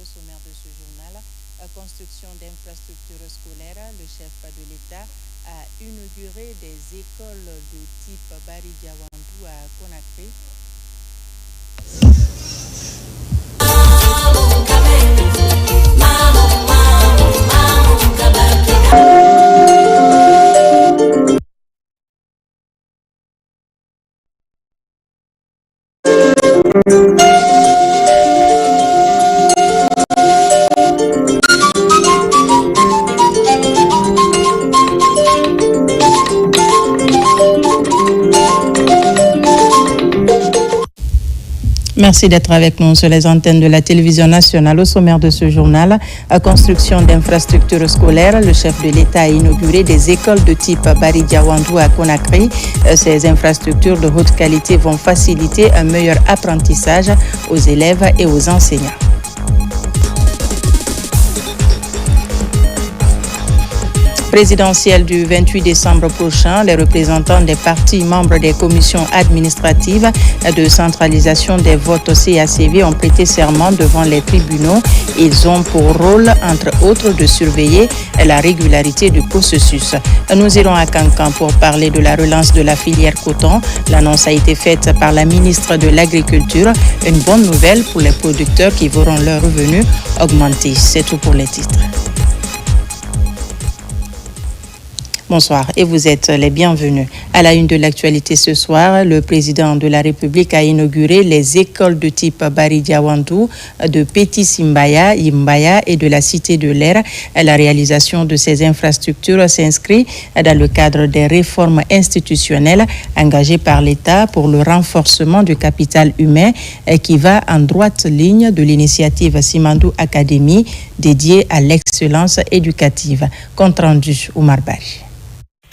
au sommaire de ce journal. Construction d'infrastructures scolaires, le chef de l'État a inauguré des écoles de type Bari-Diawandou à Conakry. Merci d'être avec nous sur les antennes de la télévision nationale. Au sommaire de ce journal, à construction d'infrastructures scolaires, le chef de l'État a inauguré des écoles de type Bari-Diawandou à Conakry. Ces infrastructures de haute qualité vont faciliter un meilleur apprentissage aux élèves et aux enseignants. Présidentielle du 28 décembre prochain, les représentants des partis membres des commissions administratives de centralisation des votes CACV ont prêté serment devant les tribunaux. Ils ont pour rôle, entre autres, de surveiller la régularité du processus. Nous irons à Cancan pour parler de la relance de la filière coton. L'annonce a été faite par la ministre de l'Agriculture. Une bonne nouvelle pour les producteurs qui verront leurs revenus augmenter. C'est tout pour les titres. Bonsoir et vous êtes les bienvenus. À la une de l'actualité ce soir, le président de la République a inauguré les écoles de type Bari-Diawandou de Petit Simbaya, Yimbaya et de la Cité de l'Air. La réalisation de ces infrastructures s'inscrit dans le cadre des réformes institutionnelles engagées par l'État pour le renforcement du capital humain qui va en droite ligne de l'initiative Simandou Academy dédiée à l'excellence éducative. Compte rendu Oumar Bari.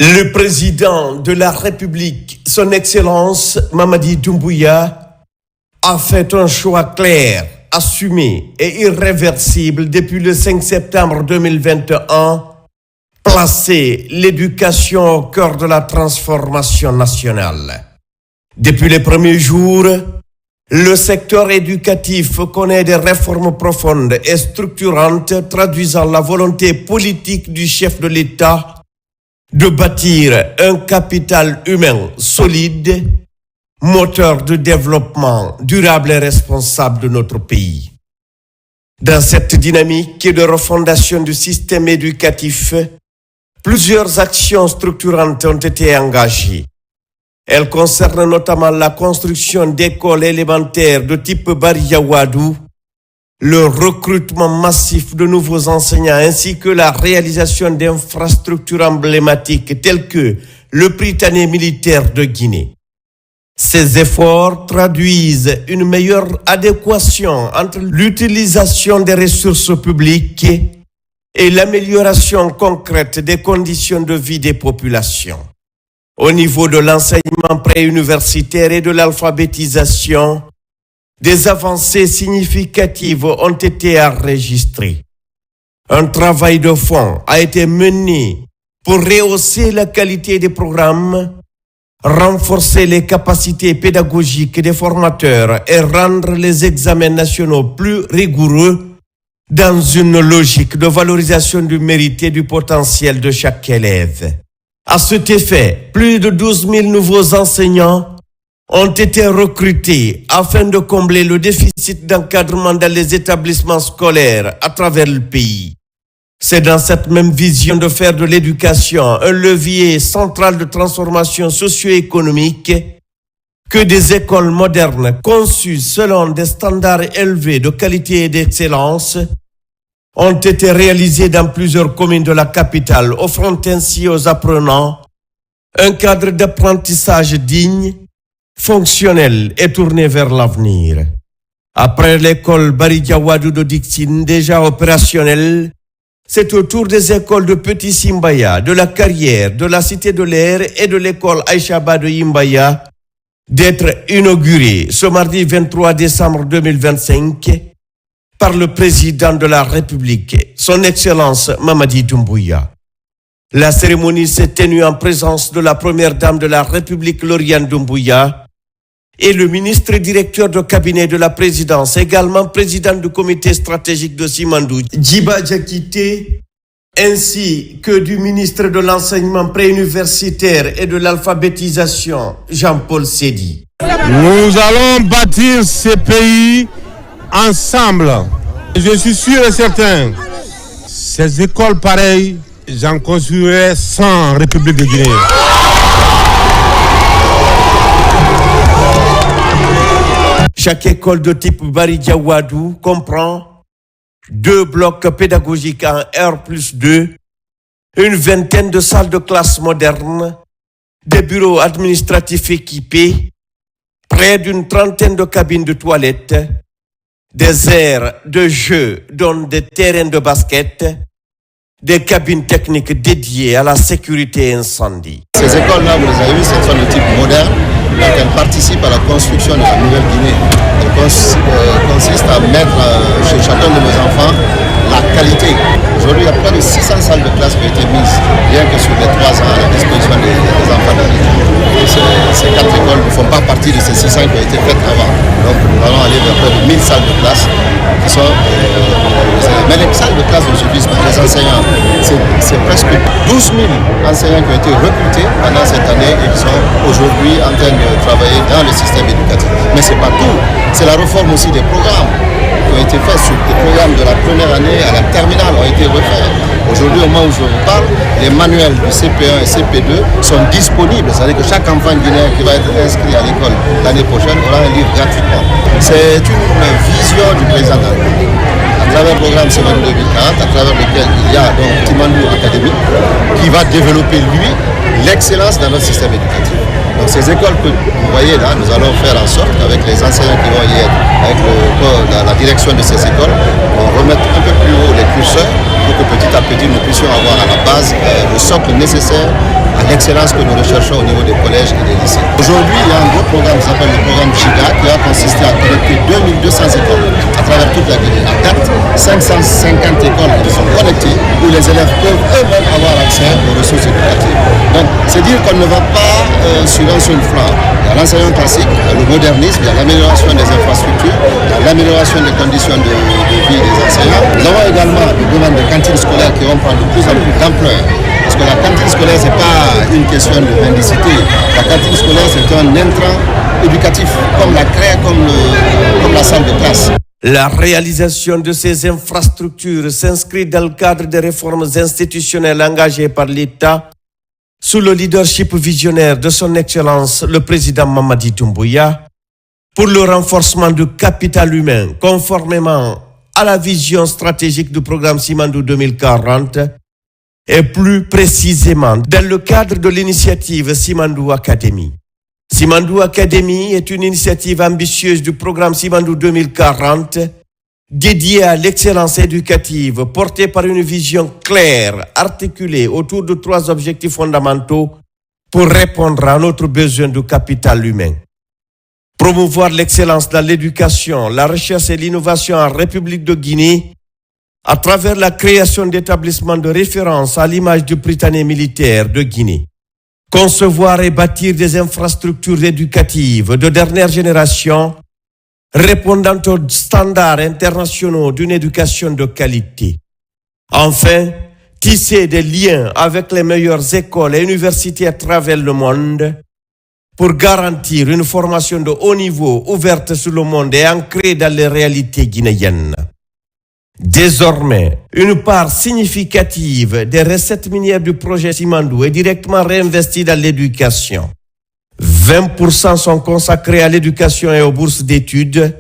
Le président de la République, son Excellence Mamadi Doumbouya, a fait un choix clair, assumé et irréversible depuis le 5 septembre 2021, placer l'éducation au cœur de la transformation nationale. Depuis les premiers jours, le secteur éducatif connaît des réformes profondes et structurantes traduisant la volonté politique du chef de l'État de bâtir un capital humain solide, moteur de développement durable et responsable de notre pays. Dans cette dynamique de refondation du système éducatif, plusieurs actions structurantes ont été engagées. Elles concernent notamment la construction d'écoles élémentaires de type Bari-Diawandou, le recrutement massif de nouveaux enseignants ainsi que la réalisation d'infrastructures emblématiques telles que le Prytanée militaire de Guinée. Ces efforts traduisent une meilleure adéquation entre l'utilisation des ressources publiques et l'amélioration concrète des conditions de vie des populations. Au niveau de l'enseignement préuniversitaire et de l'alphabétisation, des avancées significatives ont été enregistrées. Un travail de fond a été mené pour rehausser la qualité des programmes, renforcer les capacités pédagogiques des formateurs et rendre les examens nationaux plus rigoureux dans une logique de valorisation du mérite et du potentiel de chaque élève. À cet effet, plus de 12 000 nouveaux enseignants ont été recrutés afin de combler le déficit d'encadrement dans les établissements scolaires à travers le pays. C'est dans cette même vision de faire de l'éducation un levier central de transformation socio-économique que des écoles modernes conçues selon des standards élevés de qualité et d'excellence ont été réalisées dans plusieurs communes de la capitale, offrant ainsi aux apprenants un cadre d'apprentissage digne, fonctionnel et tourné vers l'avenir. Après l'école Bari-Diawandou de Dixine, déjà opérationnelle, c'est au tour des écoles de Petit Simbaya, de la Carrière, de la Cité de l'Air et de l'école Aïchaba de Yimbaya d'être inaugurée ce mardi 23 décembre 2025 par le président de la République, son Excellence Mamadi Doumbouya. La cérémonie s'est tenue en présence de la première dame de la République, Lauriane Doumbouya, et le ministre directeur de cabinet de la présidence, également président du comité stratégique de Simandou, Djiba Diakité, ainsi que du ministre de l'enseignement préuniversitaire et de l'alphabétisation, Jean-Paul Sédi. Nous allons bâtir ce pays ensemble. Je suis sûr et certain, ces écoles pareilles, j'en construirai 100 République de Guinée. Chaque école de type Baridia Wadou comprend 2 blocs pédagogiques en R+2, une vingtaine de salles de classe modernes, des bureaux administratifs équipés, près d'une trentaine de cabines de toilettes, des aires de jeu dont des terrains de basket, des cabines techniques dédiées à la sécurité incendie. Ces écoles-là, vous les avez vues, ce sont de type moderne, donc elles participent à la construction de la Nouvelle-Guinée. Elles consistent à mettre chez chacun de nos enfants la qualité. Aujourd'hui, il y a près de 600 salles de classe qui ont été mises, rien que sur les 3 ans, à la disposition des enfants de la région. Ces 4 écoles ne font pas partie de ces 600 qui ont été faites avant. Donc nous allons aller vers près de 1000 salles de classe qui sont... mais les salles de classe ne suffisent pas. Les enseignants, c'est presque 12 000 enseignants qui ont été recrutés pendant cette année et qui sont aujourd'hui en train de travailler dans le système éducatif. Mais ce n'est pas tout. C'est la réforme aussi des programmes qui ont été faits sur les programmes de la première année à la terminale ont été refaits. Aujourd'hui, au moment où je vous parle, les manuels du CP1 et CP2 sont disponibles. C'est-à-dire que chaque enfant guinéen qui va être inscrit à l'école l'année prochaine aura un livre gratuitement. C'est une vision du président de la République à travers le programme Simandou 2040, à travers lequel il y a donc Simandou Academy qui va développer, lui, l'excellence dans notre système éducatif. Donc ces écoles que vous voyez là, nous allons faire en sorte qu'avec les enseignants qui vont y être, avec la direction de ces écoles, on remette un peu plus haut les curseurs pour que petit à petit nous puissions avoir à la base le socle nécessaire à l'excellence que nous recherchons au niveau des collèges et des lycées. Aujourd'hui, il y a un gros programme qui s'appelle le programme GIGA qui va consister à connecter 2200 écoles à travers toute la Guinée. À date, 550 écoles qui sont connectées où les élèves peuvent eux-mêmes avoir accès aux ressources éducatives. Donc, c'est dire qu'on ne va pas sur un seul flanc. Il y a l'enseignement classique, il y a le modernisme, il y a l'amélioration des infrastructures, il y a l'amélioration des conditions de vie des enseignants. Nous avons également le domaine des cantines scolaires qui vont prendre de plus en plus d'ampleur. Parce que la cantine scolaire, ce n'est pas une question de mendicité. La cantine scolaire, c'est un intrant éducatif, comme la craie, comme la salle de classe. La réalisation de ces infrastructures s'inscrit dans le cadre des réformes institutionnelles engagées par l'État sous le leadership visionnaire de son Excellence le président Mamadi Doumbouya pour le renforcement du capital humain conformément à la vision stratégique du programme Simandou 2040 et plus précisément dans le cadre de l'initiative Simandou Academy. Simandou Academy est une initiative ambitieuse du programme Simandou 2040 dédiée à l'excellence éducative portée par une vision claire, articulée autour de 3 objectifs fondamentaux pour répondre à notre besoin de capital humain. Promouvoir l'excellence dans l'éducation, la recherche et l'innovation en République de Guinée à travers la création d'établissements de référence à l'image du Britannique militaire de Guinée. Concevoir et bâtir des infrastructures éducatives de dernière génération répondant aux standards internationaux d'une éducation de qualité. Enfin, tisser des liens avec les meilleures écoles et universités à travers le monde pour garantir une formation de haut niveau ouverte sur le monde et ancrée dans les réalités guinéennes. Désormais, une part significative des recettes minières du projet Simandou est directement réinvestie dans l'éducation. 20% sont consacrés à l'éducation et aux bourses d'études.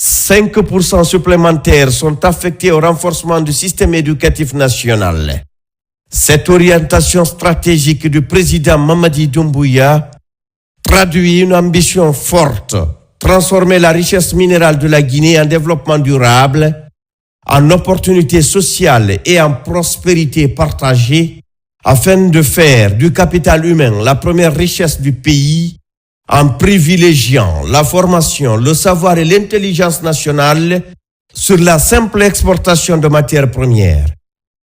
5% supplémentaires sont affectés au renforcement du système éducatif national. Cette orientation stratégique du président Mamadi Doumbouya traduit une ambition forte, transformer la richesse minérale de la Guinée en développement durable, en opportunités sociales et en prospérité partagée, afin de faire du capital humain la première richesse du pays, en privilégiant la formation, le savoir et l'intelligence nationale sur la simple exportation de matières premières.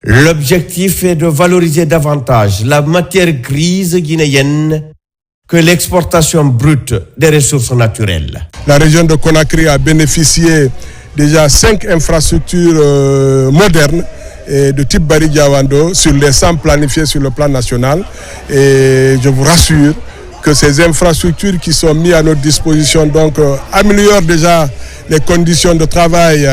L'objectif est de valoriser davantage la matière grise guinéenne que l'exportation brute des ressources naturelles. La région de Conakry a bénéficié déjà 5 infrastructures modernes de type Bari Diawando sur les 100 planifiés sur le plan national. Et je vous rassure que ces infrastructures qui sont mises à notre disposition améliorent déjà les conditions de travail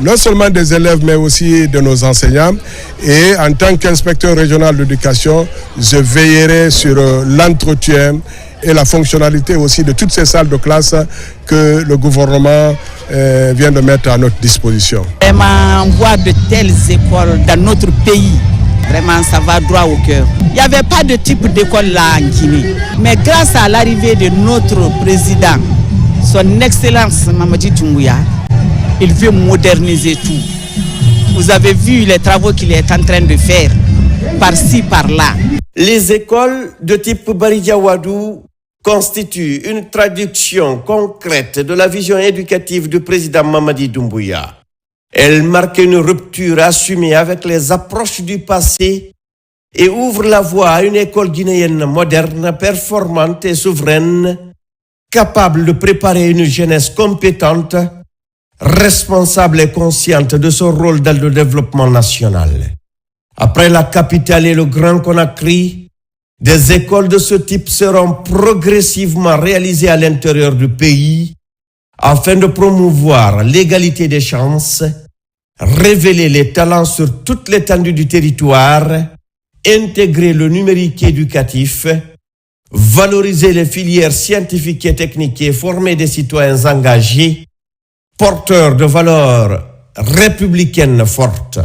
non seulement des élèves mais aussi de nos enseignants. Et en tant qu'inspecteur régional d'éducation, je veillerai sur l'entretien et la fonctionnalité aussi de toutes ces salles de classe que le gouvernement vient de mettre à notre disposition. Vraiment, voir de telles écoles dans notre pays, vraiment ça va droit au cœur. Il n'y avait pas de type d'école là en Guinée. Mais grâce à l'arrivée de notre président, son Excellence Mamadi Doumbouya, il veut moderniser tout. Vous avez vu les travaux qu'il est en train de faire, par-ci, par-là. Les écoles de type Bari Diawadou constituent une traduction concrète de la vision éducative du président Mamadi Doumbouya. Elles marquent une rupture assumée avec les approches du passé et ouvrent la voie à une école guinéenne moderne, performante et souveraine, capable de préparer une jeunesse compétente, responsable et consciente de son rôle dans le développement national. Après la capitale et le Grand Conakry, des écoles de ce type seront progressivement réalisées à l'intérieur du pays afin de promouvoir l'égalité des chances, révéler les talents sur toute l'étendue du territoire, intégrer le numérique éducatif, valoriser les filières scientifiques et techniques et former des citoyens engagés, porteurs de valeurs républicaines fortes.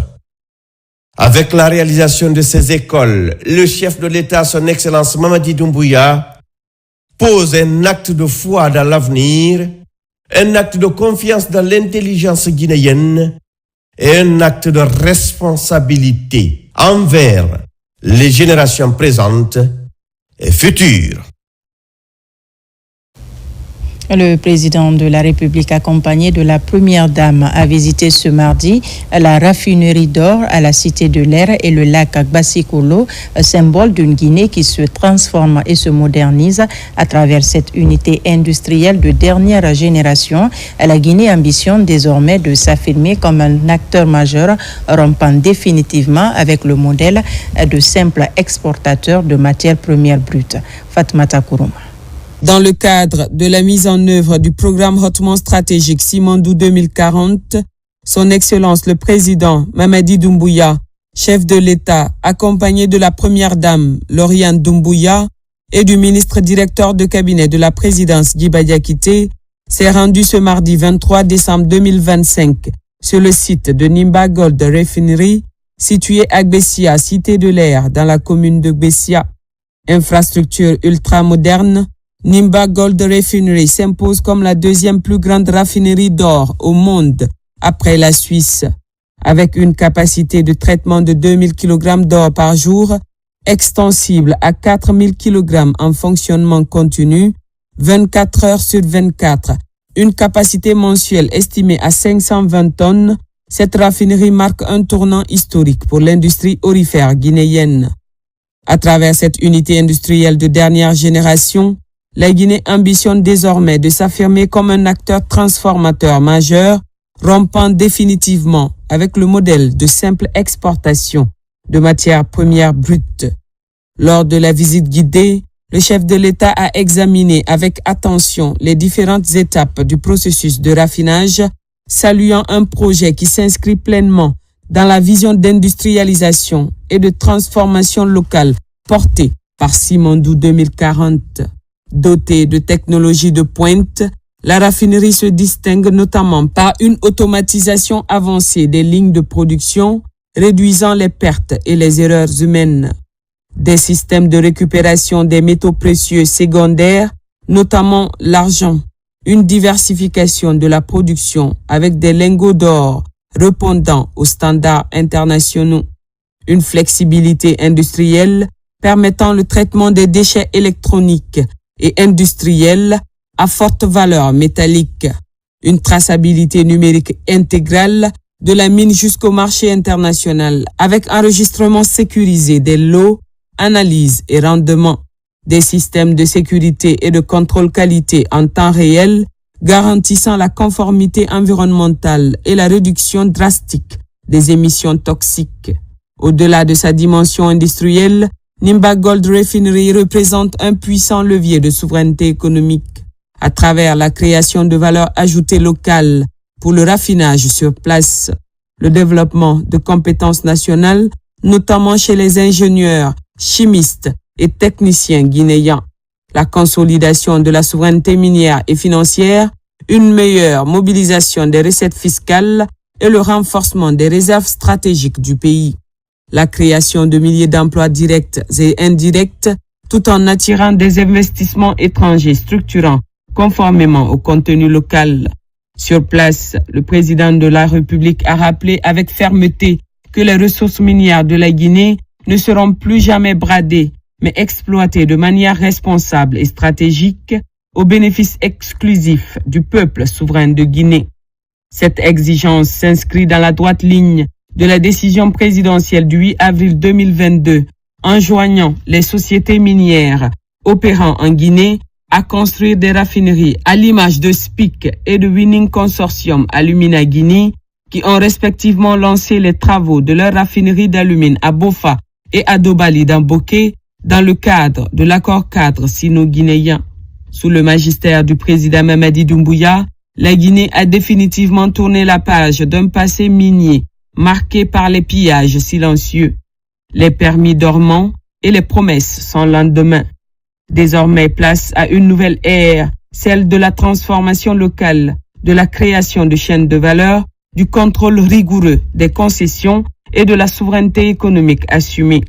Avec la réalisation de ces écoles, le chef de l'État, son Excellence Mamadi Doumbouya, pose un acte de foi dans l'avenir, un acte de confiance dans l'intelligence guinéenne et un acte de responsabilité envers les générations présentes et futures. Le président de la République, accompagné de la première dame, a visité ce mardi la raffinerie d'or à la Cité de l'Air et le lac Gbassikolo, symbole d'une Guinée qui se transforme et se modernise à travers cette unité industrielle de dernière génération. La Guinée ambitionne désormais de s'affirmer comme un acteur majeur, rompant définitivement avec le modèle de simple exportateur de matières premières brutes. Fatmata Kourouma. Dans le cadre de la mise en œuvre du programme hautement stratégique Simandou 2040, son Excellence le Président Mamadi Doumbouya, chef de l'État, accompagné de la Première Dame Lauriane Doumbouya et du ministre directeur de cabinet de la Présidence Djiba Diakité, s'est rendu ce mardi 23 décembre 2025 sur le site de Nimba Gold Refinery, situé à Gbessia, Cité de l'Air, dans la commune de Gbessia. Infrastructure ultra-moderne, Nimba Gold Refinery s'impose comme la deuxième plus grande raffinerie d'or au monde après la Suisse. Avec une capacité de traitement de 2000 kg d'or par jour, extensible à 4000 kg en fonctionnement continu, 24 heures sur 24, une capacité mensuelle estimée à 520 tonnes, cette raffinerie marque un tournant historique pour l'industrie aurifère guinéenne. À travers cette unité industrielle de dernière génération, la Guinée ambitionne désormais de s'affirmer comme un acteur transformateur majeur, rompant définitivement avec le modèle de simple exportation de matières premières brutes. Lors de la visite guidée, le chef de l'État a examiné avec attention les différentes étapes du processus de raffinage, saluant un projet qui s'inscrit pleinement dans la vision d'industrialisation et de transformation locale portée par Simandou 2040. Dotée de technologies de pointe, la raffinerie se distingue notamment par une automatisation avancée des lignes de production, réduisant les pertes et les erreurs humaines. Des systèmes de récupération des métaux précieux secondaires, notamment l'argent, une diversification de la production avec des lingots d'or répondant aux standards internationaux, une flexibilité industrielle permettant le traitement des déchets électroniques et industriels à forte valeur métallique, une traçabilité numérique intégrale de la mine jusqu'au marché international avec enregistrement sécurisé des lots, analyse et rendement, des systèmes de sécurité et de contrôle qualité en temps réel, garantissant la conformité environnementale et la réduction drastique des émissions toxiques. Au-delà de sa dimension industrielle, Nimba Gold Refinery représente un puissant levier de souveraineté économique à travers la création de valeur ajoutée locale pour le raffinage sur place, le développement de compétences nationales, notamment chez les ingénieurs, chimistes et techniciens guinéens, la consolidation de la souveraineté minière et financière, une meilleure mobilisation des recettes fiscales et le renforcement des réserves stratégiques du pays. La création de milliers d'emplois directs et indirects, tout en attirant des investissements étrangers structurants conformément au contenu local. Sur place, le président de la République a rappelé avec fermeté que les ressources minières de la Guinée ne seront plus jamais bradées, mais exploitées de manière responsable et stratégique au bénéfice exclusif du peuple souverain de Guinée. Cette exigence s'inscrit dans la droite ligne de la décision présidentielle du 8 avril 2022 enjoignant les sociétés minières opérant en Guinée à construire des raffineries à l'image de SPIC et de Winning Consortium Alumina Guinée qui ont respectivement lancé les travaux de leur raffinerie d'alumine à Bofa et à Dobali dans Boké dans le cadre de l'accord cadre sino-guinéen. Sous le magistère du président Mamadi Doumbouya, la Guinée a définitivement tourné la page d'un passé minier marqué par les pillages silencieux, les permis dormants et les promesses sans lendemain. Désormais, place à une nouvelle ère, celle de la transformation locale, de la création de chaînes de valeur, du contrôle rigoureux des concessions et de la souveraineté économique assumée.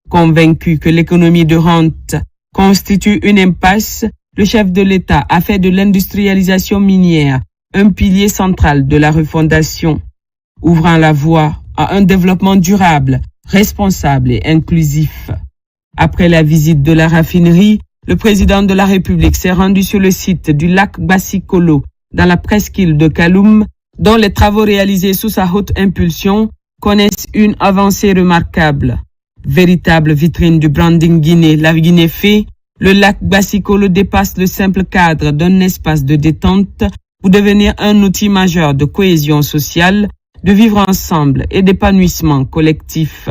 Convaincu que l'économie de rente constitue une impasse, le chef de l'État a fait de l'industrialisation minière un pilier central de la refondation, ouvrant la voie à un développement durable, responsable et inclusif. Après la visite de la raffinerie, le président de la République s'est rendu sur le site du lac Bassikolo, dans la presqu'île de Kaloum, dont les travaux réalisés sous sa haute impulsion connaissent une avancée remarquable. Véritable vitrine du branding Guinée, la Guinée fait, le lac Bassikolo dépasse le simple cadre d'un espace de détente pour devenir un outil majeur de cohésion sociale, de vivre ensemble et d'épanouissement collectif.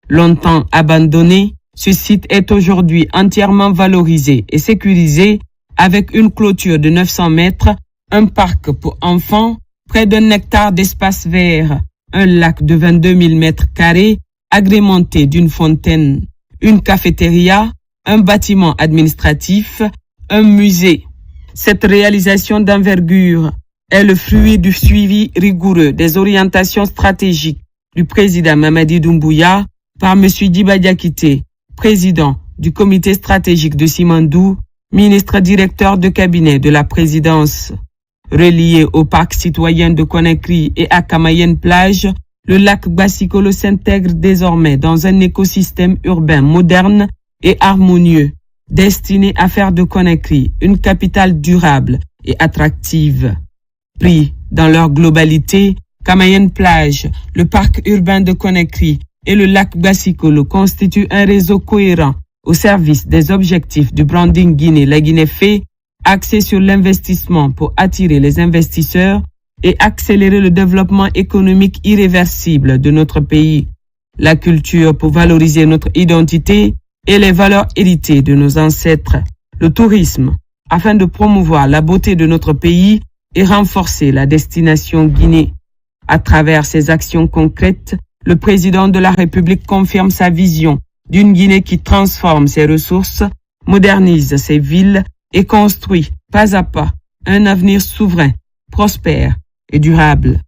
Longtemps abandonné, ce site est aujourd'hui entièrement valorisé et sécurisé avec une clôture de 900 mètres, un parc pour enfants, près d'un hectare d'espace vert, un lac de 22 000 mètres carrés agrémenté d'une fontaine, une cafétéria, un bâtiment administratif, un musée. Cette réalisation d'envergure est le fruit du suivi rigoureux des orientations stratégiques du président Mamadi Doumbouya par M. Djiba Diakité, président du comité stratégique de Simandou, ministre directeur de cabinet de la présidence. Relié au parc citoyen de Conakry et à Camayen Plage, le lac Bassikolo s'intègre désormais dans un écosystème urbain moderne et harmonieux, destiné à faire de Conakry une capitale durable et attractive. Pris dans leur globalité, Camayen Plage, le parc urbain de Conakry et le lac Bassikolo constituent un réseau cohérent au service des objectifs du branding Guinée, la Guinée fait, axé sur l'investissement pour attirer les investisseurs et accélérer le développement économique irréversible de notre pays, la culture pour valoriser notre identité et les valeurs héritées de nos ancêtres, le tourisme, afin de promouvoir la beauté de notre pays et renforcer la destination Guinée. À travers ces actions concrètes, le président de la République confirme sa vision d'une Guinée qui transforme ses ressources, modernise ses villes et construit, pas à pas, un avenir souverain, prospère et durable.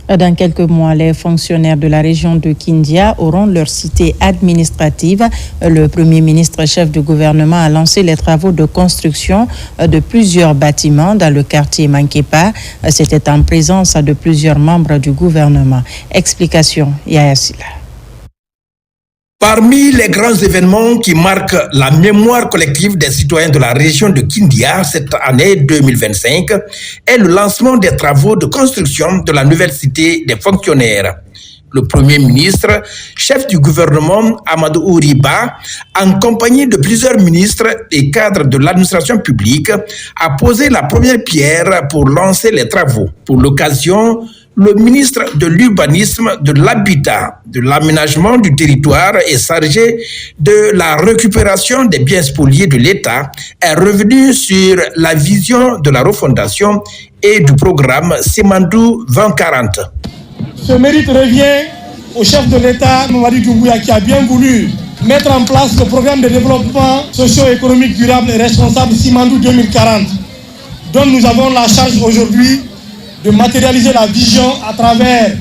Dans quelques mois, les fonctionnaires de la région de Kindia auront leur cité administrative. Le Premier ministre, chef du gouvernement, a lancé les travaux de construction de plusieurs bâtiments dans le quartier Mankepa. C'était en présence de plusieurs membres du gouvernement. Explication, Yaya Sila. Parmi les grands événements qui marquent la mémoire collective des citoyens de la région de Kindia cette année 2025 est le lancement des travaux de construction de la nouvelle cité des fonctionnaires. Le Premier ministre, chef du gouvernement Amadou Ouriba, en compagnie de plusieurs ministres et cadres de l'administration publique, a posé la première pierre pour lancer les travaux. Pour l'occasion, le ministre de l'Urbanisme, de l'Habitat, de l'Aménagement du territoire et chargé de la récupération des biens spoliés de l'État est revenu sur la vision de la refondation et du programme Simandou 2040. Ce mérite revient au chef de l'État, Mamadi Doumbouya, qui a bien voulu mettre en place le programme de développement socio-économique durable et responsable Simandou 2040, dont nous avons la charge aujourd'hui de matérialiser la vision à travers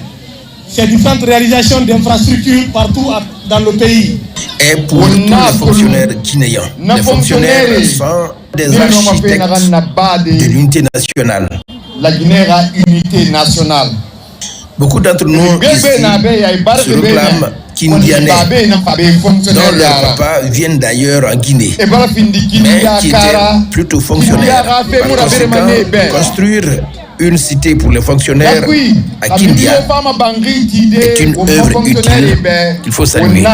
ces différentes réalisations d'infrastructures partout dans le pays. Et pour tous les fonctionnaires guinéens, les fonctionnaires sont des architectes de l'unité nationale. La Guinée a unité nationale. Beaucoup d'entre nous ici se réclament Kindianais, dont leurs papas viennent d'ailleurs en Guinée, mais qui étaient plutôt fonctionnaires. Par conséquent, construire une cité pour les fonctionnaires à Kindia est une œuvre utile qu'il faut saluer.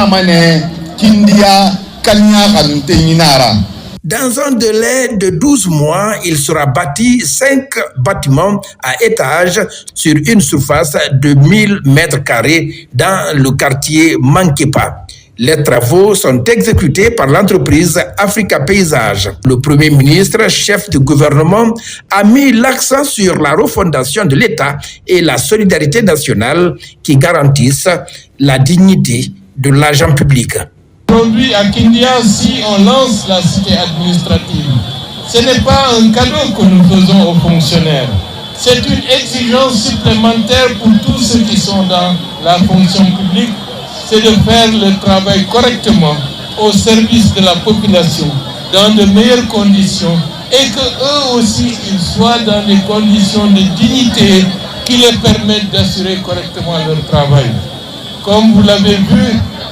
Dans un délai de 12 mois, il sera bâti 5 bâtiments à étages sur une surface de 1000 mètres carrés dans le quartier Mankepa. Les travaux sont exécutés par l'entreprise Africa Paysage. Le Premier ministre, chef du gouvernement, a mis l'accent sur la refondation de l'État et la solidarité nationale qui garantissent la dignité de l'agent public. Aujourd'hui, à Kindia, si on lance la cité administrative, ce n'est pas un cadeau que nous faisons aux fonctionnaires. C'est une exigence supplémentaire pour tous ceux qui sont dans la fonction publique, c'est de faire le travail correctement au service de la population, dans de meilleures conditions, et qu'eux aussi, ils soient dans des conditions de dignité qui les permettent d'assurer correctement leur travail. Comme vous l'avez vu,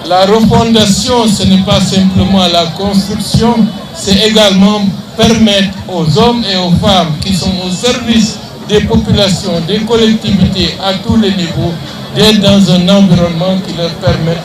la refondation, ce n'est pas simplement la construction, c'est également permettre aux hommes et aux femmes qui sont au service des populations, des collectivités à tous les niveaux, d'être dans un environnement qui leur permet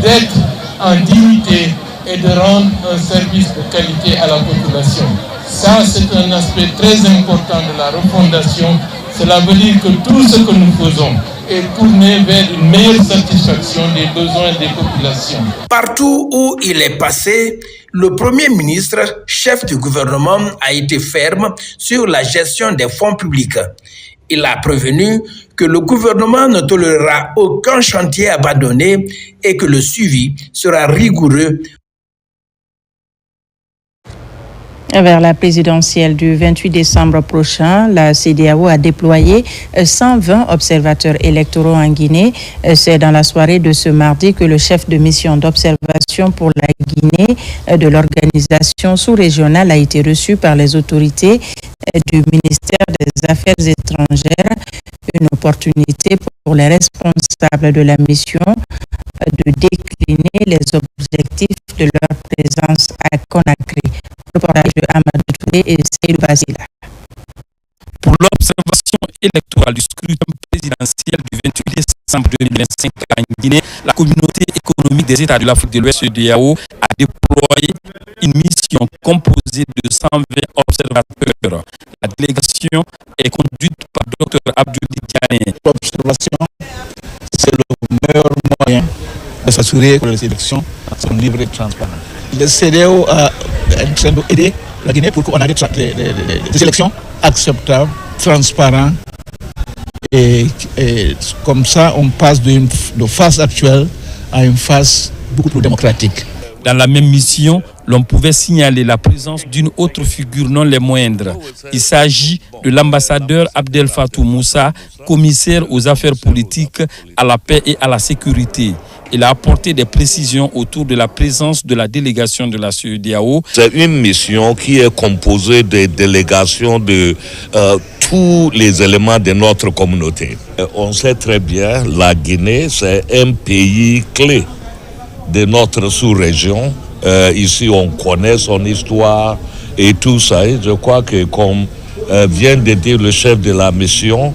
d'être en dignité et de rendre un service de qualité à la population. Ça, c'est un aspect très important de la refondation. Cela veut dire que tout ce que nous faisons est tourné vers une meilleure satisfaction des besoins des populations. Partout où il est passé, le Premier ministre, chef du gouvernement, a été ferme sur la gestion des fonds publics. Il a prévenu que le gouvernement ne tolérera aucun chantier abandonné et que le suivi sera rigoureux. Vers la présidentielle du 28 décembre prochain, la CEDEAO a déployé 120 observateurs électoraux en Guinée. C'est dans la soirée de ce mardi que le chef de mission d'observation pour la Guinée de l'organisation sous-régionale a été reçu par les autorités du ministère des Affaires étrangères. Une opportunité pour les responsables de la mission de décliner les objectifs de leur présence à Conakry. Reportage de Amadou Touré et Seydou Basila. Pour l'observation électorale du scrutin présidentiel du 28 décembre 2025 en Guinée, la communauté économique des États de l'Afrique de l'Ouest, CEDEAO, a déployé une mission composée de 120 observateurs. La délégation est conduite par Dr Abdouli Diané. L'observation, c'est le meilleur moyen de s'assurer que les élections sont libres et transparentes. Le CEDEAO est en train d'aider la Guinée pour qu'on ait des élections acceptables, transparentes, et comme ça on passe de phase actuelle à une phase beaucoup plus démocratique. Dans la même mission, l'on pouvait signaler la présence d'une autre figure non les moindres. Il s'agit de l'ambassadeur Abdel Fatou Moussa, commissaire aux affaires politiques, à la paix et à la sécurité. Il a apporté des précisions autour de la présence de la délégation de la CEDEAO. C'est une mission qui est composée des délégations de tous les éléments de notre communauté. On sait très bien, la Guinée, c'est un pays clé de notre sous-région. Ici, on connaît son histoire et tout ça. Et je crois que, comme vient de dire le chef de la mission,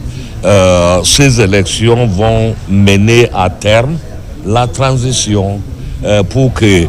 ces élections vont mener à terme la transition pour que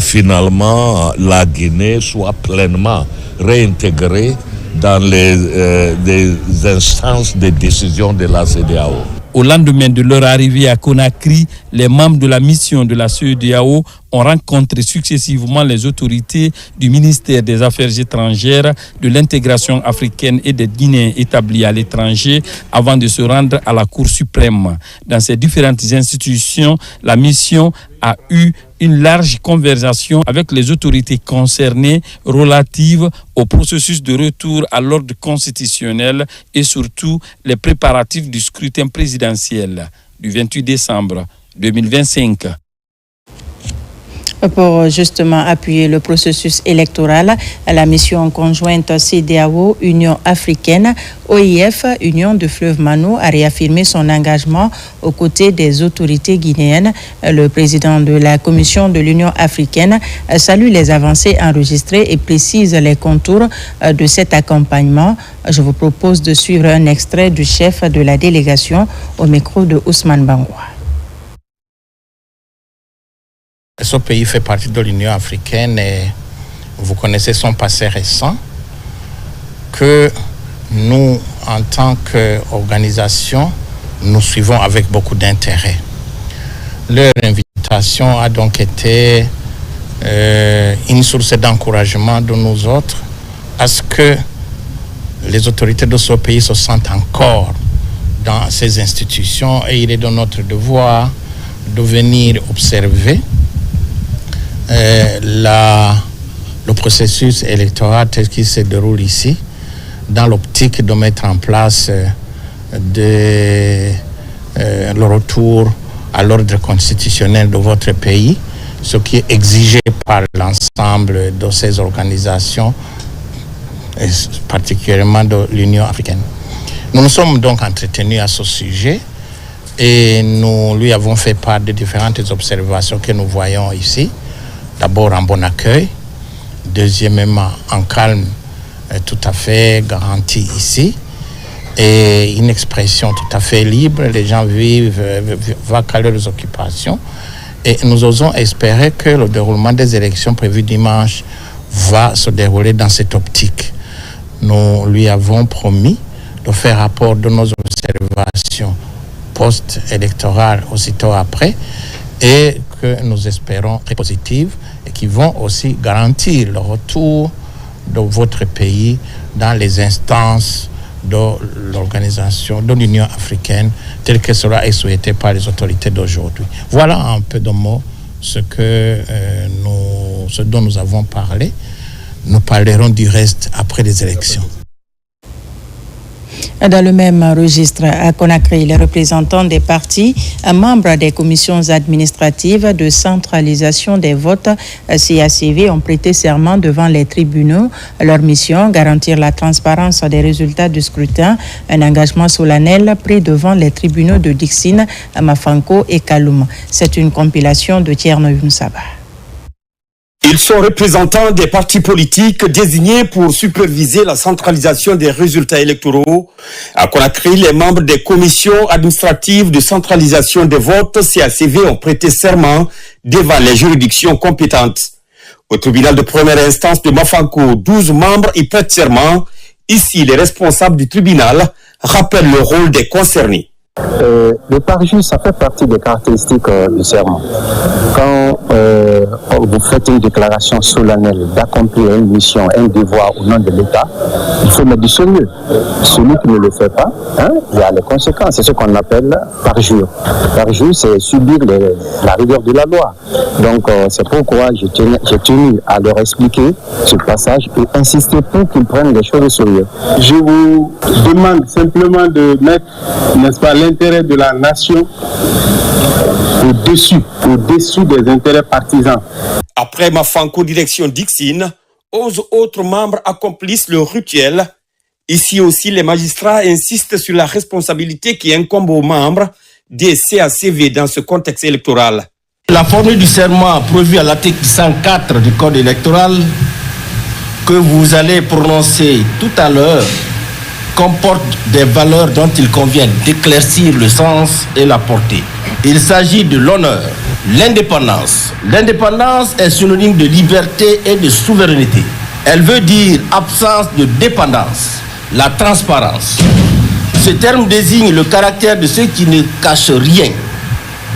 finalement la Guinée soit pleinement réintégrée dans les instances de décision de la CEDEAO. Au lendemain de leur arrivée à Conakry, les membres de la mission de la CEDEAO ont rencontré successivement les autorités du ministère des Affaires étrangères, de l'intégration africaine et des Guinéens établis à l'étranger avant de se rendre à la Cour suprême. Dans ces différentes institutions, la mission a eu une large conversation avec les autorités concernées relatives au processus de retour à l'ordre constitutionnel et surtout les préparatifs du scrutin présidentiel du 28 décembre 2025. Pour justement appuyer le processus électoral, la mission conjointe CEDEAO, Union africaine, OIF, Union du fleuve Mano, a réaffirmé son engagement aux côtés des autorités guinéennes. Le président de la Commission de l'Union africaine salue les avancées enregistrées et précise les contours de cet accompagnement. Je vous propose de suivre un extrait du chef de la délégation au micro de Ousmane Bangoua. Ce pays fait partie de l'Union africaine et vous connaissez son passé récent que nous, en tant qu'organisation, nous suivons avec beaucoup d'intérêt. Leur invitation a donc été une source d'encouragement de nous autres à ce que les autorités de ce pays se sentent encore dans ces institutions et il est de notre devoir de venir observer le processus électoral tel qu'il se déroule ici, dans l'optique de mettre en place le retour à l'ordre constitutionnel de votre pays, ce qui est exigé par l'ensemble de ces organisations, et particulièrement de l'Union africaine. Nous nous sommes donc entretenus à ce sujet et nous lui avons fait part de différentes observations que nous voyons ici. D'abord en bon accueil, deuxièmement en calme tout à fait garanti ici, et une expression tout à fait libre, les gens vivent, vaquent leurs occupations, et nous osons espérer que le déroulement des élections prévues dimanche va se dérouler dans cette optique. Nous lui avons promis de faire rapport de nos observations post-électorales aussitôt après, et que nous espérons très positives et qui vont aussi garantir le retour de votre pays dans les instances de l'organisation de l'Union africaine telle que cela est souhaité par les autorités d'aujourd'hui. Voilà un peu de mots ce dont nous avons parlé. Nous parlerons du reste après les élections. Dans le même registre, à Conakry, les représentants des partis, membres des commissions administratives de centralisation des votes CACV ont prêté serment devant les tribunaux. Leur mission, garantir la transparence des résultats du scrutin, un engagement solennel pris devant les tribunaux de Dixine, Mafanko et Kaloum. C'est une compilation de Tierno Younsaba. Ils sont représentants des partis politiques désignés pour superviser la centralisation des résultats électoraux. À Conakry, les membres des commissions administratives de centralisation des votes CACV ont prêté serment devant les juridictions compétentes. Au tribunal de première instance de Mafanko, 12 membres y prêtent serment. Ici, les responsables du tribunal rappellent le rôle des concernés. Le parjus, ça fait partie des caractéristiques du serment. Quand vous faites une déclaration solennelle d'accomplir une mission, un devoir au nom de l'État, il faut mettre du sérieux. Celui qui ne le fait pas, il y a les conséquences. C'est ce qu'on appelle parjure. Parjure, c'est subir la rigueur de la loi. Donc, c'est pourquoi j'ai tenu à leur expliquer ce passage et insister pour qu'ils prennent les choses au sérieux. Je vous demande simplement de mettre, n'est-ce pas, l'intérêt de la nation au-dessus des intérêts partisans. Après Mafanko, direction Dixine, 11 autres membres accomplissent le rituel. Ici aussi, les magistrats insistent sur la responsabilité qui incombe aux membres des CACV dans ce contexte électoral. La formule du serment prévue à l'article 104 du Code électoral que vous allez prononcer tout à l'heure comporte des valeurs dont il convient d'éclaircir le sens et la portée. Il s'agit de l'honneur, l'indépendance. L'indépendance est synonyme de liberté et de souveraineté. Elle veut dire absence de dépendance, la transparence. Ce terme désigne le caractère de ceux qui ne cachent rien,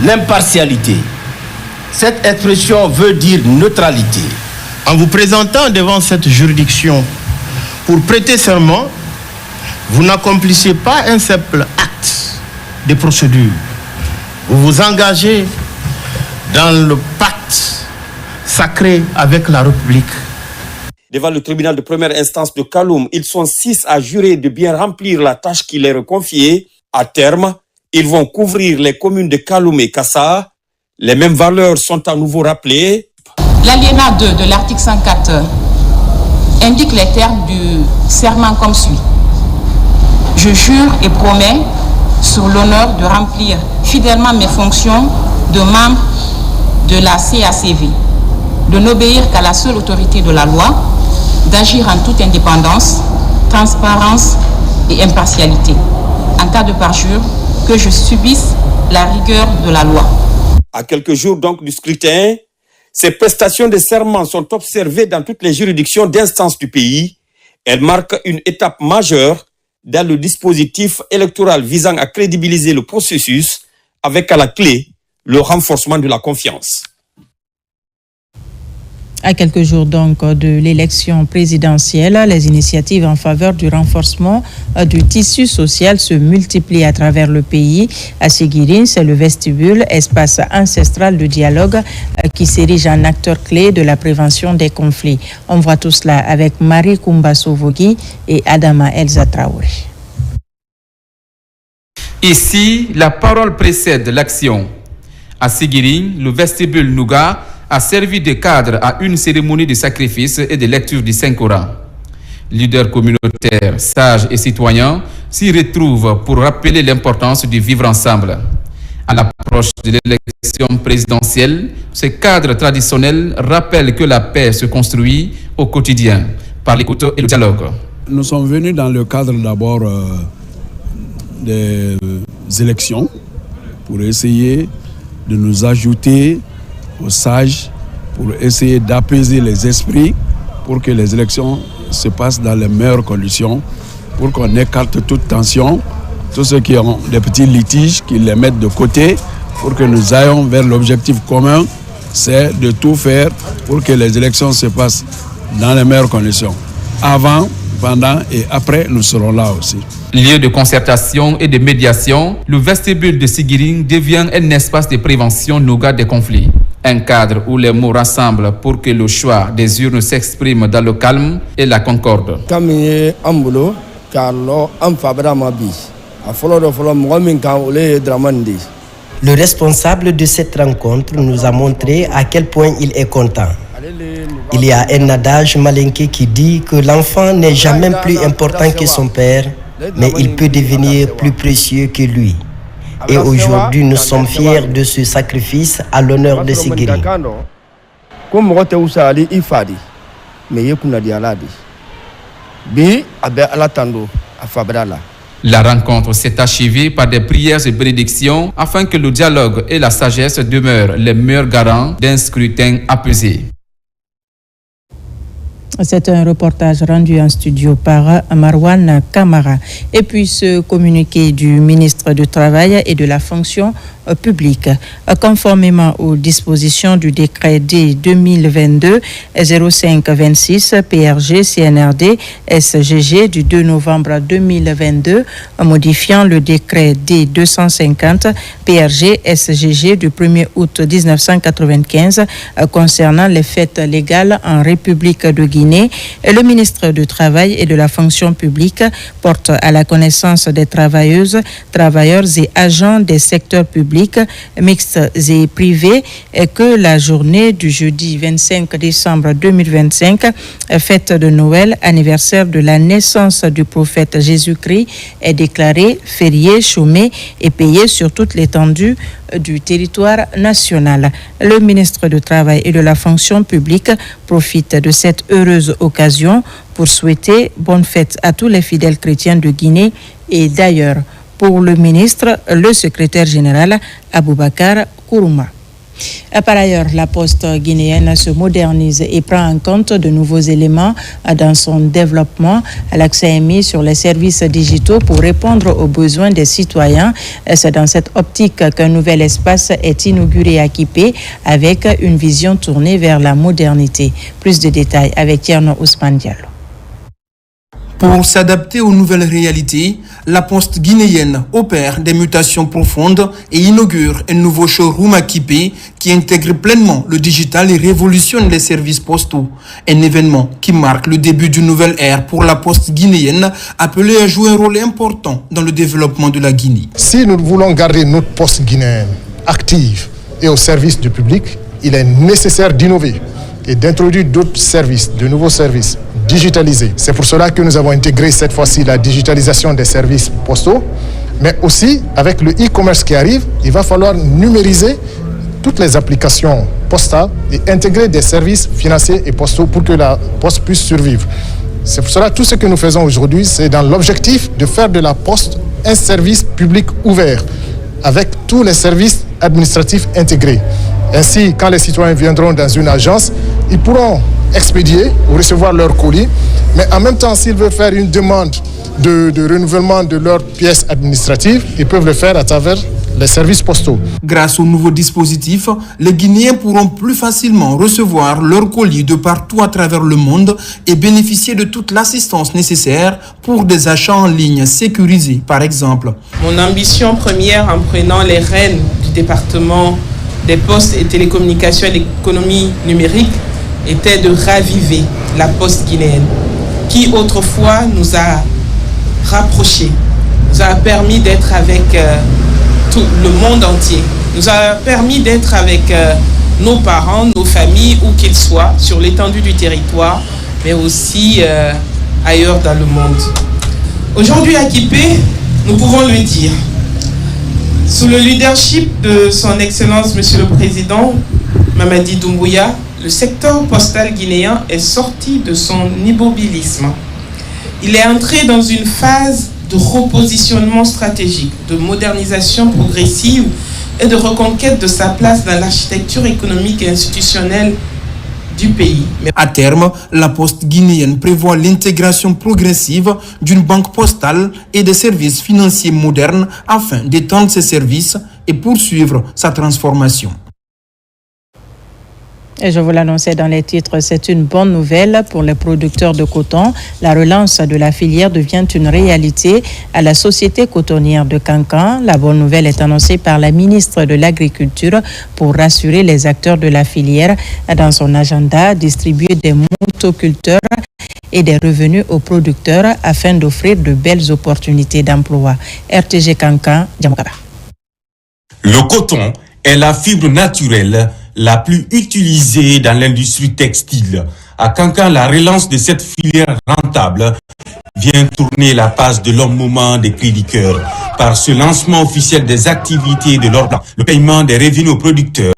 l'impartialité. Cette expression veut dire neutralité. En vous présentant devant cette juridiction pour prêter serment, vous n'accomplissez pas un simple acte de procédure. Vous vous engagez dans le pacte sacré avec la République. Devant le tribunal de première instance de Kaloum, ils sont 6 à jurer de bien remplir la tâche qui leur est confiée. À terme, ils vont couvrir les communes de Kaloum et Kassa. Les mêmes valeurs sont à nouveau rappelées. L'alinéa 2 de l'article 104 indique les termes du serment comme suit. Je jure et promets sur l'honneur de remplir fidèlement mes fonctions de membre de la CACV, de n'obéir qu'à la seule autorité de la loi, d'agir en toute indépendance, transparence et impartialité. En cas de parjure, que je subisse la rigueur de la loi. À quelques jours donc du scrutin, ces prestations de serment sont observées dans toutes les juridictions d'instance du pays. Elles marquent une étape majeure dans le dispositif électoral visant à crédibiliser le processus avec à la clé le renforcement de la confiance. À quelques jours donc de l'élection présidentielle, les initiatives en faveur du renforcement du tissu social se multiplient à travers le pays. À Seguirine, c'est le vestibule, espace ancestral de dialogue qui s'érige en acteur clé de la prévention des conflits. On voit tout cela avec Marie Koumba Sovogui et Adama Elsa Traoré. Ici, la parole précède l'action. À Seguirine, le vestibule Nougat a servi de cadre à une cérémonie de sacrifice et de lecture du Saint-Coran. Leaders communautaires, sages et citoyens s'y retrouvent pour rappeler l'importance du vivre ensemble. À l'approche de l'élection présidentielle, ce cadre traditionnel rappelle que la paix se construit au quotidien par l'écoute et le dialogue. Nous sommes venus dans le cadre d'abord des élections pour essayer de nous ajouter aux sages, pour essayer d'apaiser les esprits, pour que les élections se passent dans les meilleures conditions, pour qu'on écarte toute tension, tous ceux qui ont des petits litiges, qu'ils les mettent de côté, pour que nous ayons vers l'objectif commun, c'est de tout faire pour que les élections se passent dans les meilleures conditions. Avant, pendant et après, nous serons là aussi. Lieu de concertation et de médiation, le vestibule de Seguirine devient un espace de prévention Nougat des conflits. Un cadre où les mots rassemblent pour que le choix des urnes s'exprime dans le calme et la concorde. Le responsable de cette rencontre nous a montré à quel point il est content. Il y a un adage malinké qui dit que l'enfant n'est jamais plus important que son père, mais il peut devenir plus précieux que lui. Et aujourd'hui, nous sommes fiers de ce sacrifice à l'honneur de Seguirine. La rencontre s'est achevée par des prières et bénédictions afin que le dialogue et la sagesse demeurent les meilleurs garants d'un scrutin apaisé. C'est un reportage rendu en studio par Marwan Kamara. Et puis ce communiqué du ministre du Travail et de la fonction publique. Conformément aux dispositions du décret D 2022-0526 PRG CNRD SGG du 2 novembre 2022 modifiant le décret D 250 PRG SGG du 1er août 1995 concernant les fêtes légales en République de Guinée, le ministre du Travail et de la fonction publique porte à la connaissance des travailleuses, travailleurs et agents des secteurs publics mixtes et privés que la journée du jeudi 25 décembre 2025, fête de Noël, anniversaire de la naissance du prophète Jésus-Christ, est déclarée fériée, chômée et payée sur toute l'étendue du territoire national. Le ministre du Travail et de la Fonction publique profite de cette heureuse occasion pour souhaiter bonne fête à tous les fidèles chrétiens de Guinée et d'ailleurs. Pour le ministre, le secrétaire général Aboubakar Kourouma. Par ailleurs, la poste guinéenne se modernise et prend en compte de nouveaux éléments dans son développement. L'accès est mis sur les services digitaux pour répondre aux besoins des citoyens. C'est dans cette optique qu'un nouvel espace est inauguré à Kipé avec une vision tournée vers la modernité. Plus de détails avec Tierno Ousmane Diallo. Pour s'adapter aux nouvelles réalités, la poste guinéenne opère des mutations profondes et inaugure un nouveau showroom à Kipé qui intègre pleinement le digital et révolutionne les services postaux. Un événement qui marque le début d'une nouvelle ère pour la poste guinéenne, appelée à jouer un rôle important dans le développement de la Guinée. Si nous voulons garder notre poste guinéenne active et au service du public, il est nécessaire d'innover et d'introduire d'autres services, de nouveaux services digitalisés. C'est pour cela que nous avons intégré cette fois-ci la digitalisation des services postaux, mais aussi avec le e-commerce qui arrive, il va falloir numériser toutes les applications postales et intégrer des services financiers et postaux pour que la poste puisse survivre. C'est pour cela que tout ce que nous faisons aujourd'hui, c'est dans l'objectif de faire de la poste un service public ouvert, avec tous les services administratifs intégrés. Ainsi, quand les citoyens viendront dans une agence, ils pourront expédier ou recevoir leur colis, mais en même temps, s'ils veulent faire une demande de renouvellement de leurs pièces administratives, ils peuvent le faire à travers les services postaux. Grâce au nouveau dispositif, les Guinéens pourront plus facilement recevoir leurs colis de partout à travers le monde et bénéficier de toute l'assistance nécessaire pour des achats en ligne sécurisés, par exemple. Mon ambition première en prenant les rênes du département des postes et télécommunications et l'économie numérique était de raviver la poste guinéenne, qui autrefois nous a rapprochés, nous a permis d'être avec tout le monde entier, nous a permis d'être avec nos parents, nos familles, où qu'ils soient, sur l'étendue du territoire, mais aussi ailleurs dans le monde. Aujourd'hui à Kipé, nous pouvons le dire, sous le leadership de son Excellence Monsieur le Président Mamadi Doumbouya, le secteur postal guinéen est sorti de son immobilisme. Il est entré dans une phase de repositionnement stratégique, de modernisation progressive et de reconquête de sa place dans l'architecture économique et institutionnelle du pays. À terme, la poste guinéenne prévoit l'intégration progressive d'une banque postale et des services financiers modernes afin d'étendre ses services et poursuivre sa transformation. Et je vous l'annonçais dans les titres, c'est une bonne nouvelle pour les producteurs de coton. La relance de la filière devient une réalité à la société cotonnière de Kankan. La bonne nouvelle est annoncée par la ministre de l'Agriculture pour rassurer les acteurs de la filière dans son agenda, distribuer des motoculteurs et des revenus aux producteurs afin d'offrir de belles opportunités d'emploi. RTG Kankan, Djamkaba. Le coton est la fibre naturelle la plus utilisée dans l'industrie textile. À Kankan, la relance de cette filière rentable vient tourner la page de long moment des cris du cœur. Par ce lancement officiel des activités de leur plan, le paiement des revenus aux producteurs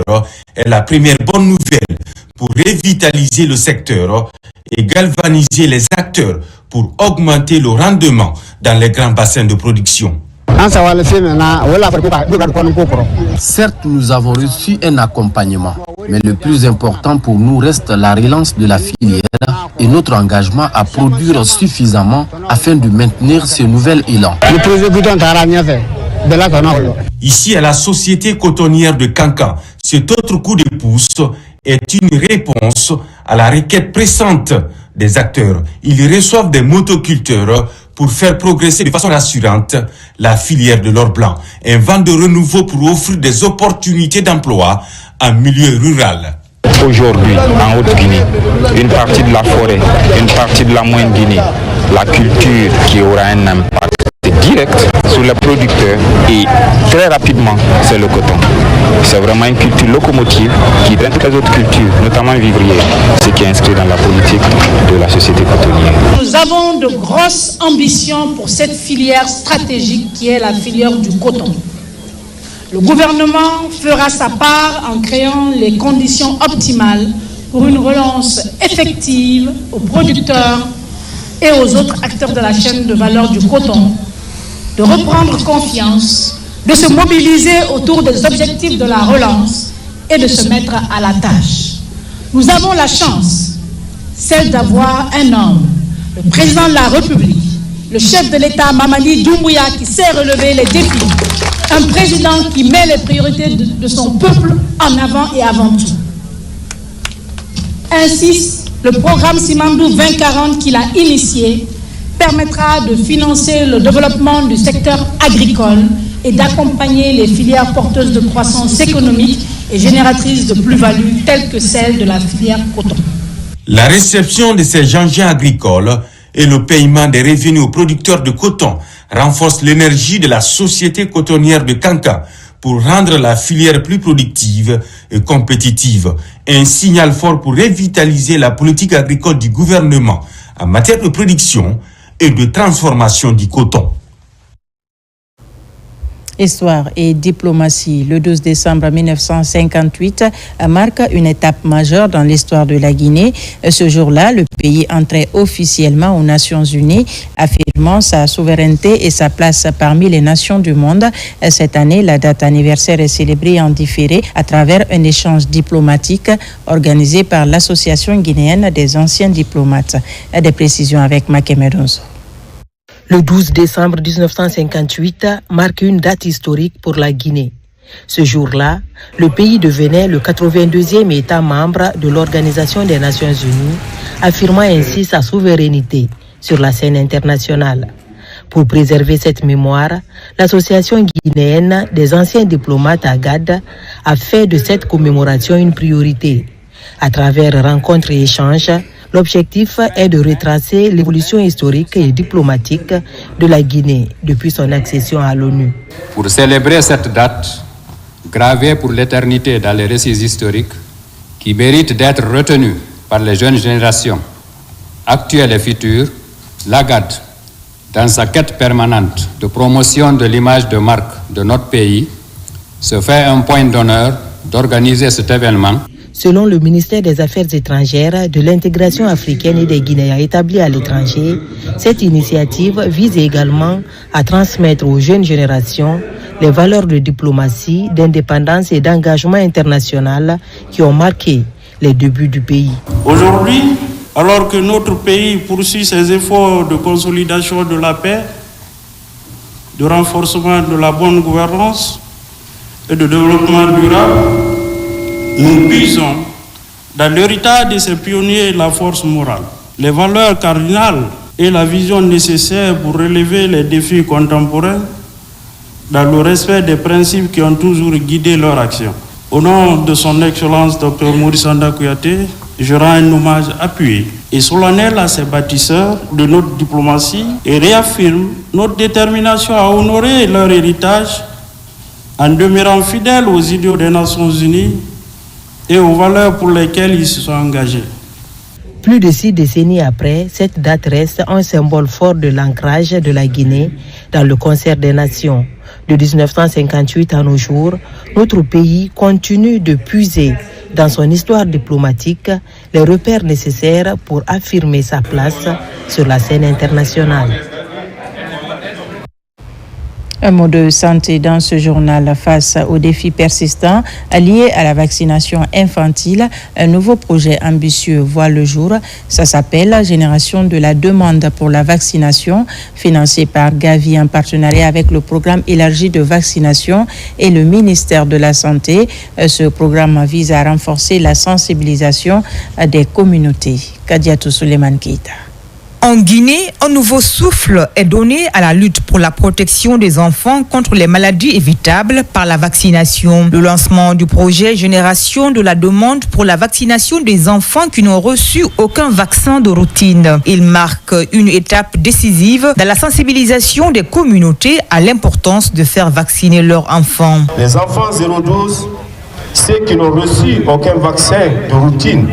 est la première bonne nouvelle pour revitaliser le secteur et galvaniser les acteurs pour augmenter le rendement dans les grands bassins de production. Certes, nous avons reçu un accompagnement, mais le plus important pour nous reste la relance de la filière et notre engagement à produire suffisamment afin de maintenir ce nouvel élan. Ici, à la société cotonnière de Kankan, cet autre coup de pouce est une réponse à la requête pressante des acteurs. Ils reçoivent des motoculteurs pour faire progresser de façon rassurante la filière de l'or blanc. Un vent de renouveau pour offrir des opportunités d'emploi en milieu rural. Aujourd'hui, en Haute-Guinée, une partie de la forêt, une partie de la Moyenne-Guinée, la culture qui aura un impact direct sur les producteurs et très rapidement, c'est le coton. C'est vraiment une culture locomotive qui vient toutes les autres cultures, notamment vivrières, ce qui est inscrit dans la politique de la société cotonnière. Nous avons de grosses ambitions pour cette filière stratégique qui est la filière du coton. Le gouvernement fera sa part en créant les conditions optimales pour une relance effective aux producteurs et aux autres acteurs de la chaîne de valeur du coton, de reprendre confiance, de se mobiliser autour des objectifs de la relance et de se mettre à la tâche. Nous avons la chance, celle d'avoir un homme, le président de la République, le chef de l'État Mamadi Doumbouya qui sait relever les défis, un président qui met les priorités de son peuple en avant et avant tout. Ainsi, le programme Simandou 2040 qu'il a initié permettra de financer le développement du secteur agricole et d'accompagner les filières porteuses de croissance économique et génératrices de plus-value telles que celle de la filière coton. La réception de ces engins agricoles et le paiement des revenus aux producteurs de coton renforce l'énergie de la société cotonnière de Kanka pour rendre la filière plus productive et compétitive. Un signal fort pour revitaliser la politique agricole du gouvernement en matière de production et de transformation du coton. Histoire et diplomatie. Le 12 décembre 1958 marque une étape majeure dans l'histoire de la Guinée. Ce jour-là, le pays entrait officiellement aux Nations Unies, affirmant sa souveraineté et sa place parmi les nations du monde. Cette année, la date anniversaire est célébrée en différé à travers un échange diplomatique organisé par l'Association guinéenne des anciens diplomates. Des précisions avec Makemedonso. Le 12 décembre 1958 marque une date historique pour la Guinée. Ce jour-là, le pays devenait le 82e État membre de l'Organisation des Nations Unies, affirmant ainsi sa souveraineté sur la scène internationale. Pour préserver cette mémoire, l'Association guinéenne des anciens diplomates AGAD a fait de cette commémoration une priorité. À travers rencontres et échanges, l'objectif est de retracer l'évolution historique et diplomatique de la Guinée depuis son accession à l'ONU. Pour célébrer cette date, gravée pour l'éternité dans les récits historiques, qui mérite d'être retenue par les jeunes générations, actuelles et futures, l'AGAD, dans sa quête permanente de promotion de l'image de marque de notre pays, se fait un point d'honneur d'organiser cet événement. Selon le ministère des Affaires étrangères, de l'intégration africaine et des Guinéens établis à l'étranger, cette initiative vise également à transmettre aux jeunes générations les valeurs de diplomatie, d'indépendance et d'engagement international qui ont marqué les débuts du pays. Aujourd'hui, alors que notre pays poursuit ses efforts de consolidation de la paix, de renforcement de la bonne gouvernance et de développement durable, nous puisons dans l'héritage de ces pionniers la force morale, les valeurs cardinales et la vision nécessaire pour relever les défis contemporains dans le respect des principes qui ont toujours guidé leur action. Au nom de son Excellence Dr Maurice Anda Kouyaté, je rends un hommage appuyé et solennel à ces bâtisseurs de notre diplomatie et réaffirme notre détermination à honorer leur héritage en demeurant fidèles aux idéaux des Nations Unies et aux valeurs pour lesquelles ils se sont engagés. Plus de 6 décennies après, cette date reste un symbole fort de l'ancrage de la Guinée dans le concert des nations. De 1958 à nos jours, notre pays continue de puiser dans son histoire diplomatique les repères nécessaires pour affirmer sa place sur la scène internationale. Un mot de santé dans ce journal. Face aux défis persistants liés à la vaccination infantile, un nouveau projet ambitieux voit le jour. Ça s'appelle Génération de la demande pour la vaccination, financé par Gavi en partenariat avec le programme élargi de vaccination et le ministère de la Santé. Ce programme vise à renforcer la sensibilisation des communautés. Kadiatou Suleiman Keita. En Guinée, un nouveau souffle est donné à la lutte pour la protection des enfants contre les maladies évitables par la vaccination. Le lancement du projet Génération de la demande pour la vaccination des enfants qui n'ont reçu aucun vaccin de routine. Il marque une étape décisive dans la sensibilisation des communautés à l'importance de faire vacciner leurs enfants. Les enfants 0-12, ceux qui n'ont reçu aucun vaccin de routine,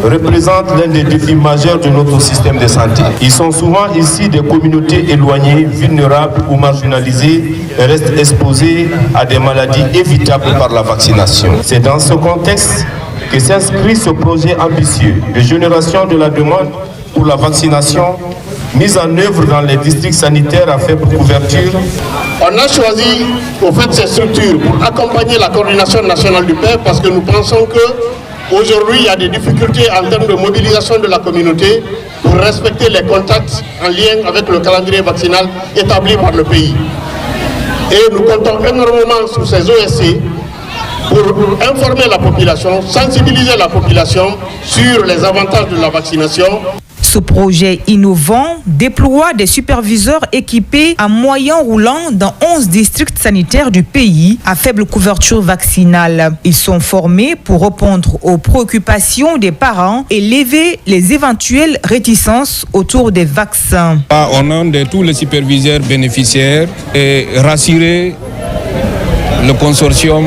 représentent l'un des défis majeurs de notre système de santé. Ils sont souvent issus des communautés éloignées, vulnérables ou marginalisées et restent exposés à des maladies évitables par la vaccination. C'est dans ce contexte que s'inscrit ce projet ambitieux de génération de la demande pour la vaccination mise en œuvre dans les districts sanitaires à faible couverture. On a choisi au fait ces structures pour accompagner la coordination nationale du PEV parce que nous pensons qu'aujourd'hui il y a des difficultés en termes de mobilisation de la communauté pour respecter les contacts en lien avec le calendrier vaccinal établi par le pays. Et nous comptons énormément sur ces OSC pour informer la population, sensibiliser la population sur les avantages de la vaccination. Ce projet innovant déploie des superviseurs équipés à moyen roulant dans 11 districts sanitaires du pays à faible couverture vaccinale. Ils sont formés pour répondre aux préoccupations des parents et lever les éventuelles réticences autour des vaccins. Au nom de tous les superviseurs bénéficiaires et rassurer le consortium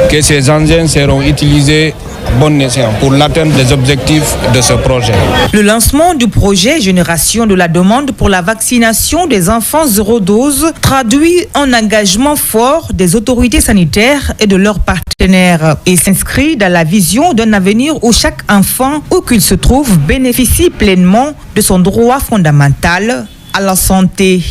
que ces engins seront utilisés bon escient pour l'atteinte des objectifs de ce projet. Le lancement du projet Génération de la demande pour la vaccination des enfants zéro dose traduit un engagement fort des autorités sanitaires et de leurs partenaires et s'inscrit dans la vision d'un avenir où chaque enfant, où qu'il se trouve, bénéficie pleinement de son droit fondamental à la santé.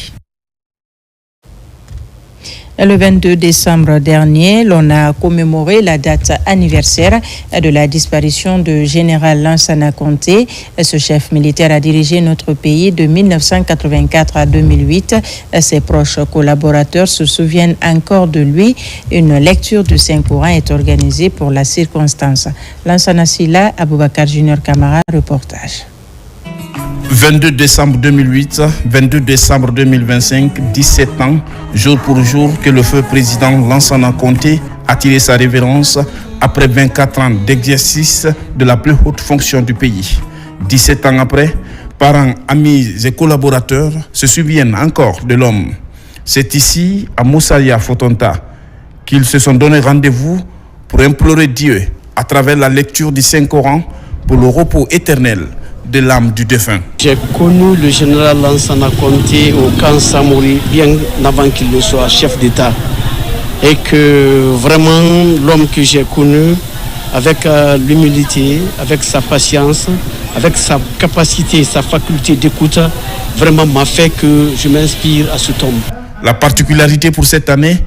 Le 22 décembre dernier, l'on a commémoré la date anniversaire de la disparition de général Lansana Conté. Ce chef militaire a dirigé notre pays de 1984 à 2008. Ses proches collaborateurs se souviennent encore de lui. Une lecture du Saint-Coran est organisée pour la circonstance. Lansana Silla, Aboubakar Junior Camara, reportage. 22 décembre 2008, 22 décembre 2025, 17 ans, jour pour jour, que le feu président Lansana Conté a tiré sa révérence après 24 ans d'exercice de la plus haute fonction du pays. 17 ans après, parents, amis et collaborateurs se souviennent encore de l'homme. C'est ici, à Moussalia Fotonta, qu'ils se sont donné rendez-vous pour implorer Dieu à travers la lecture du Saint-Coran pour le repos éternel de l'âme du défunt. J'ai connu le général Lansana Conté au camp Samori bien avant qu'il ne soit chef d'État. Et que vraiment l'homme que j'ai connu avec l'humilité, avec sa patience, avec sa capacité, sa faculté d'écoute, vraiment m'a fait que je m'inspire à cet homme. La particularité pour cette année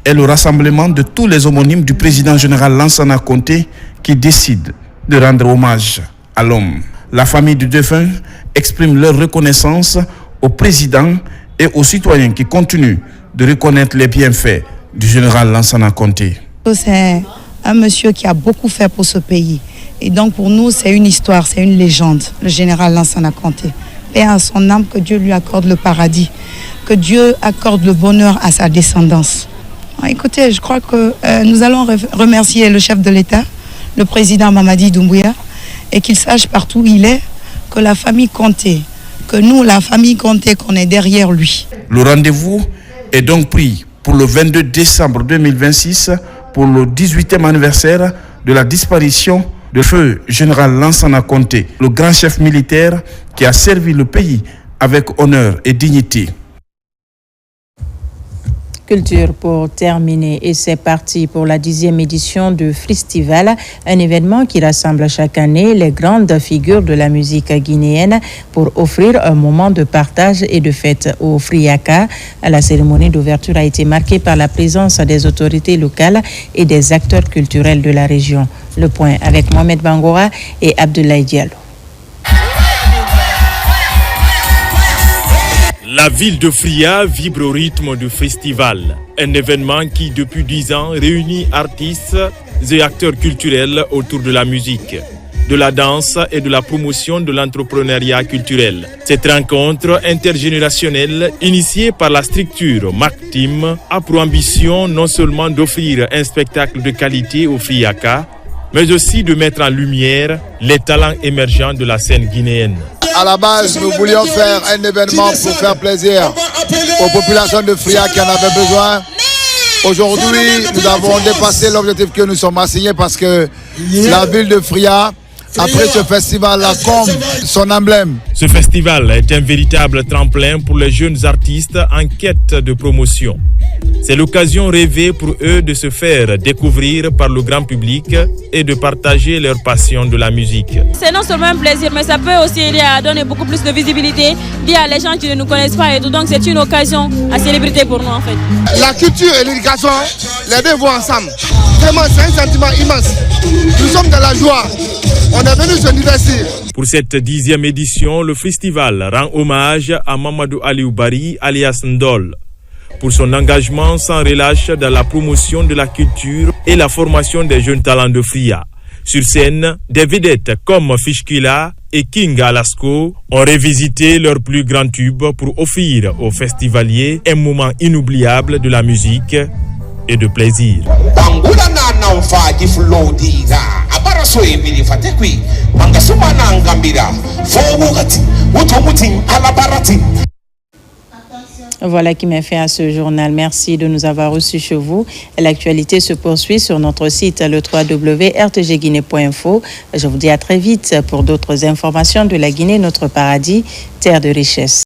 est le rassemblement de tous les homonymes du président général Lansana Conté qui décident de rendre hommage à l'homme. La famille du défunt exprime leur reconnaissance au président et aux citoyens qui continuent de reconnaître les bienfaits du général Lansana Conté. C'est un monsieur qui a beaucoup fait pour ce pays. Et donc pour nous, c'est une histoire, c'est une légende, le général Lansana Conté. Paix à son âme, que Dieu lui accorde le paradis, que Dieu accorde le bonheur à sa descendance. Écoutez, je crois que nous allons remercier le chef de l'État, le président Mamadi Doumbouya, et qu'il sache partout où il est que la famille Conté, que nous, la famille Conté, qu'on est derrière lui. Le rendez-vous est donc pris pour le 22 décembre 2026 pour le 18e anniversaire de la disparition de feu général Lansana Conté, le grand chef militaire qui a servi le pays avec honneur et dignité. Culture pour terminer, et c'est parti pour la 10e édition du Festival, un événement qui rassemble chaque année les grandes figures de la musique guinéenne pour offrir un moment de partage et de fête au Friaka. La cérémonie d'ouverture a été marquée par la présence des autorités locales et des acteurs culturels de la région. Le point avec Mohamed Bangora et Abdoulaye Diallo. La ville de Fria vibre au rythme du festival, un événement qui depuis 10 ans réunit artistes et acteurs culturels autour de la musique, de la danse et de la promotion de l'entrepreneuriat culturel. Cette rencontre intergénérationnelle, initiée par la structure MacTeam, a pour ambition non seulement d'offrir un spectacle de qualité au Friaka, mais aussi de mettre en lumière les talents émergents de la scène guinéenne. À la base, nous voulions faire un événement pour faire plaisir aux populations de Fria qui en avaient besoin. Aujourd'hui, nous avons dépassé l'objectif que nous sommes assignés parce que la ville de Fria après ce festival-là comme son emblème. Ce festival est un véritable tremplin pour les jeunes artistes en quête de promotion. C'est l'occasion rêvée pour eux de se faire découvrir par le grand public et de partager leur passion de la musique. C'est non seulement un plaisir, mais ça peut aussi aider à donner beaucoup plus de visibilité à les gens qui ne nous connaissent pas et tout. Donc c'est une occasion à célébrer pour nous en fait. La culture et l'éducation, les deux vont ensemble. Vraiment, c'est un sentiment immense. Nous sommes dans la joie. On est venu se divertir. Pour cette 10e édition, le festival rend hommage à Mamadou Aliou Bari, alias Ndol, pour son engagement sans relâche dans la promotion de la culture et la formation des jeunes talents de Fria. Sur scène, des vedettes comme Fishkila et King Alasco ont revisité leurs plus grands tubes pour offrir aux festivaliers un moment inoubliable de la musique et de plaisir. Voilà qui m'a fait à ce journal. Merci de nous avoir reçus chez vous. L'actualité se poursuit sur notre site le www.rtgguinée.info. Je vous dis à très vite pour d'autres informations de la Guinée, notre paradis, terre de richesse.